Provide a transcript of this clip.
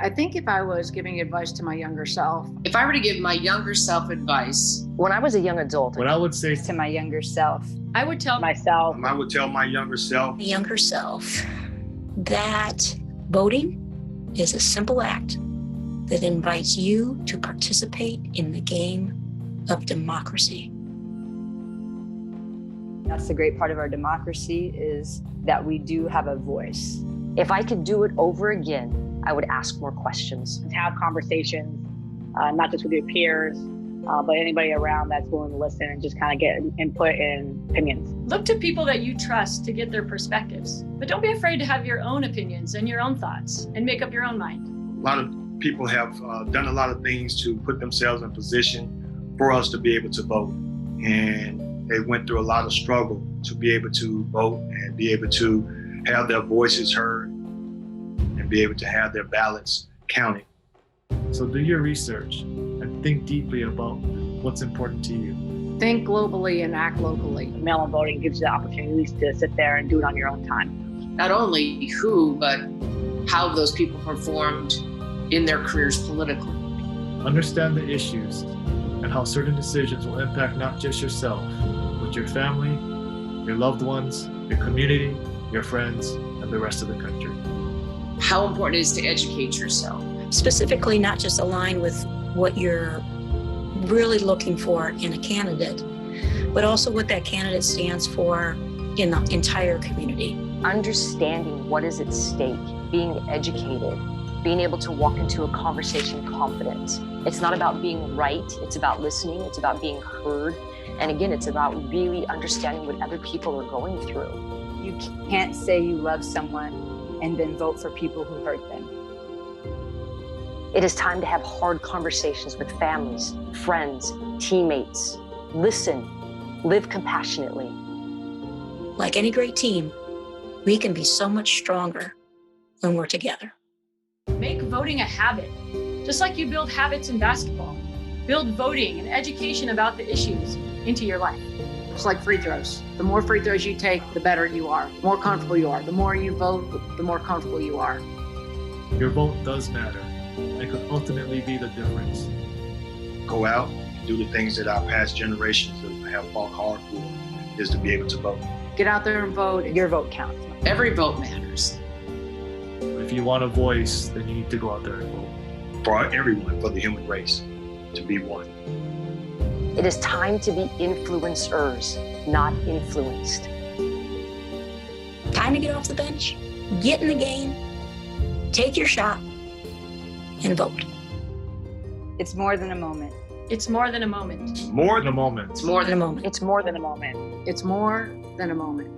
I think if I was giving advice to my younger self, If I were to give my younger self advice, When I was a young adult, What I would say to my younger self, I would tell myself, I would tell my younger self that voting is a simple act that invites you to participate in the game of democracy. that's the great part of our democracy, is that we do have a voice. if I could do it over again, I would ask more questions. Have conversations, not just with your peers, but anybody around that's willing to listen and just kind of get input and opinions. Look to people that you trust to get their perspectives, but don't be afraid to have your own opinions and your own thoughts and make up your own mind. A lot of people have done a lot of things to put themselves in position for us to be able to vote. And they went through a lot of struggle to be able to vote and be able to have their voices heard and be able to have their ballots counted. so. Do your research and think deeply about what's important to you. think globally and act locally. Mail-in voting gives you the opportunities to sit there and do it on your own time. not only who, but how those people performed in their careers politically. Understand the issues and how certain decisions will impact not just yourself, but your family, your loved ones, your community, your friends, and the rest of the country. How important it is to educate yourself. Specifically, not just align with what you're really looking for in a candidate, but also what that candidate stands for in the entire community. Understanding what is at stake, being educated, being able to walk into a conversation confident. It's not about being right, it's about listening, it's about being heard. And again, it's about really understanding what other people are going through. You can't say you love someone and then vote for people who hurt them. It is time to have hard conversations with families, friends, teammates. Listen, live compassionately. Like any great team, we can be so much stronger when we're together. Make voting a habit, just like you build habits in basketball. Build voting and education about the issues into your life. It's like free throws. The more free throws you take, the better you are, the more comfortable you are. The more you vote, the more comfortable you are. Your vote does matter and could ultimately be the difference. Go out and do the things that our past generations have fought hard for, is to be able to vote. Get out there and vote. Your vote counts. Every vote matters. If you want a voice, then you need to go out there and vote. For everyone, for the human race, to be one. It is time to be influencers, not influenced. Time to get off the bench, get in the game, take your shot, and vote. It's more than a moment. It's more than a moment. More In a moment. It's more In a than moment. It's more than a moment. It's more than a moment.